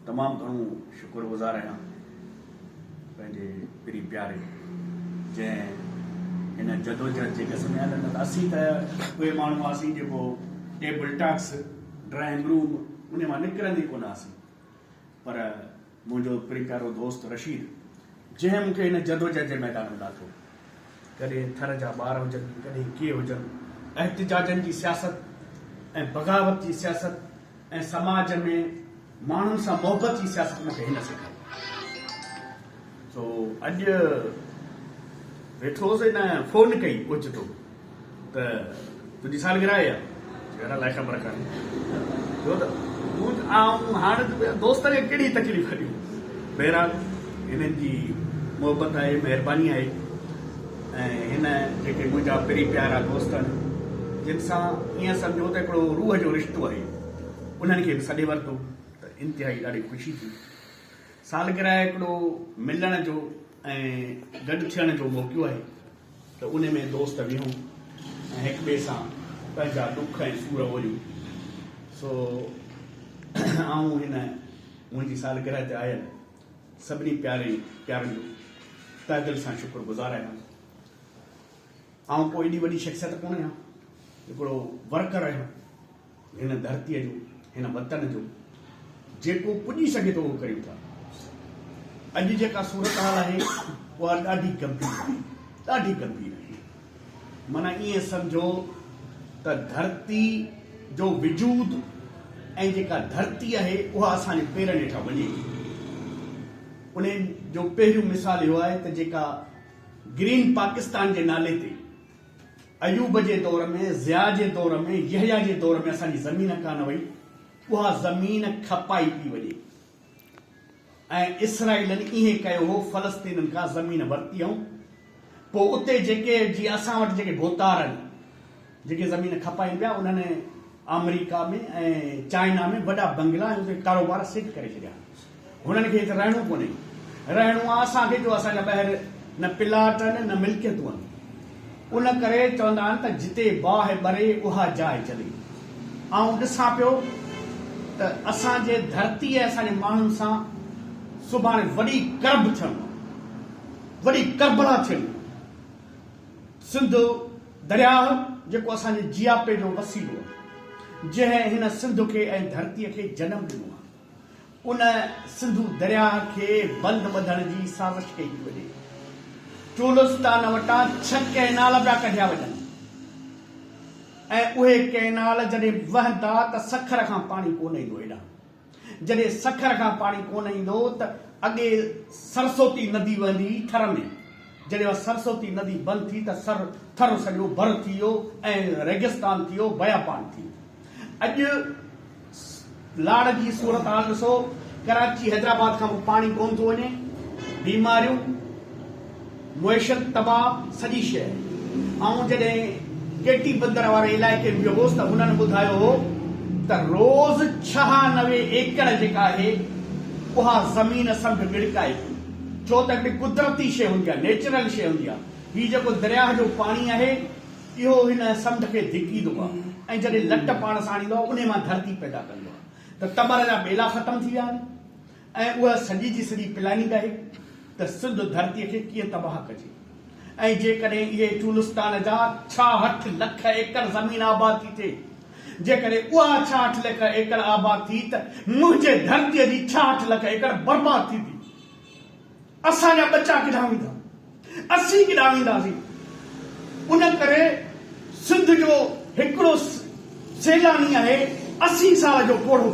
तमामु घणो शुक्रगुज़ार आहियां पंहिंजे पीरी प्यारे जंहिं हिन जदोजहद जे क़सम हलनि असीं त उहे माण्हू हुआसीं जेको टेबल टॉक्स ड्राइंग रूम उन मां निकिरंदी कोन हुआसीं, पर मुंहिंजो पीरी प्यारो दोस्त रशीद जंहिं मूंखे हिन जदोजहद जे मैदान में लाथो, कॾहिं थर जा ॿार हुजनि, कॾहिं के हुजनि, एहतिजाजनि जी सियासत ऐं बग़ावत जी सियासत ऐं समाज में माण्हुनि सां मोहबत जी सियासत मूंखे हिन सेखारी। सो अॼु वेठो हुउसि न फ़ोन कई ओचितो त तुंहिंजी सालगिरह आहे घर लाइ ख़बर कान्हे, छो त हाणे दोस्त खे कहिड़ी तकलीफ़ ॾियूं। बहरहाल हिननि जी मोहबत आहे, महिरबानी आहे ऐं हिन जेके मुंहिंजा पीरी प्यारा दोस्त आहिनि जिन सां ईअं सम्झो त हिकिड़ो रूह जो रिश्तो आहे, उन्हनि खे बि सॾे वरितो त इंतिहाई ॾाढी ख़ुशी थी। सालगिरह हिकिड़ो मिलण जो ऐं गॾु थियण जो मौक़ो आहे त उन में दोस्त विहूं ऐं हिक ॿिए सां पंहिंजा दुख ऐं सूर वञूं। सो हिन मुंहिंजी सालगिरह ते आयल सभिनी प्यारनि जो तहे दिलि सां शुक्रगुज़ार आहियां। कोई एॾी वॾी शख़्सियत कोन आहियां, हिकिड़ो वर्कर आहियां हिन धरतीअ जो, हिन वतन जो, जेको पुॼी सघे थो उहो करियूं था। अॼु जेका सूरत हाल आहे उहा ॾाढी गंभीर आहे, ॾाढी गंभीर आहे। माना ईअं सम्झो त धरती जो वजूद ऐं जेका धरती आहे उहा असांजे पेरनि हेठां वञे। उन जो पहिरियों मिसाल इहो आहे त जेका ग्रीन पाकिस्तान जे नाले ते अयूब जे दौर में, ज़िया जे दौर में, यहया जे दौर में असांजी ज़मीन कान वई, उहा ज़मीन खपाई पई वञे ऐं इसराइलनि ईअं कयो हो, फ़लस्तीननि खां ज़मीन वरिती ऐं पोइ उते जेके जीअं असां वटि जेके भोतार आहिनि जेके ज़मीन खपाइनि पिया, उन्हनि अमेरिका में ऐं चाइना में वॾा बंगला ऐं उते कारोबार सेट करे छॾिया। हुननि खे हिते रहणो कोन्हे, रहणो आहे असांखे जो असांजा ॿाहिरि न प्लाट आहिनि न मिल्कियतूं आहिनि। उन करे चवंदा आहिनि त जिते बाहि ॿरे उहा जाइ चले। ॾिसां पियो त असांजे धरती ऐं असांजे माण्हुनि सां सुभाणे वॾी करब थियणु, वॾी करबला थियणु। सिंध दरिया जेको असांजे जियापे जो वसीलो आहे, जंहिं हिन सिंध खे ऐं धरतीअ खे जनम ॾिनो आहे, उन सिंधु दरिया खे बंदि ॿधण जी साज़िश कई थी वञे। चोलिस्तान वटां 6 कैनाल पिया कढिया वञनि ऐं उहे कैनाल जॾहिं वहंदा त सखर खां पाणी कोन ईंदो हेॾां। जॾहिं सखर खां पाणी कोन ईंदो त अॻे सरस्वती नदी वहंदी थर में, जॾहिं उहा सरस्वती नदी बंदि थी त थर सॼो भर थी वियो ऐं रेगिस्तान थी वियो, बयापान थी वियो। अॼु लाड़ जी सूरत हाल ॾिसो, कराची हैदराबाद खां पाणी कोन थो वञे, बीमारियूं, मुएशत तबाह, सॼी शइ। जॾहिं केटी बंदर वारे इलाइक़े में वियो हुउसि त हुननि ॿुधायो हो त रोज़ 96 एकड़ जेका आहे उहा ज़मीन समुंड गिड़काए, छो त हिकिड़ी कुदरती शइ हूंदी आहे, नेचुरल शइ हूंदी आहे। हीउ जेको दरिया जो पाणी आहे इहो हिन समुंड खे धिकींदो आहे ऐं जॾहिं लट पाण सां आणींदो आहे उन मां धरती पैदा कंदो आहे त तबर जा ॿेला ख़तम थी विया आहिनि ऐं उहा सॼी जी सॼी प्लानिंग आहे त सिंध धरतीअ खे कीअं तबाह कजे। ऐं जेकॾहिं इहे चोलिस्तान जा 66 लख एकड़ ज़मीन आबाद थी थिए, जेकॾहिं उहा 66 लख एकड़ आबाद थी त मुंहिंजे धरतीअ जी 66 लख एकड़ बर्बाद थींदी। असांजा बच्चा किथां वेंदा, असीं किथां वेंदासीं। उन करे सिंध जो हिकिड़ो सैलानी आहे 80 साल जो कोड़ो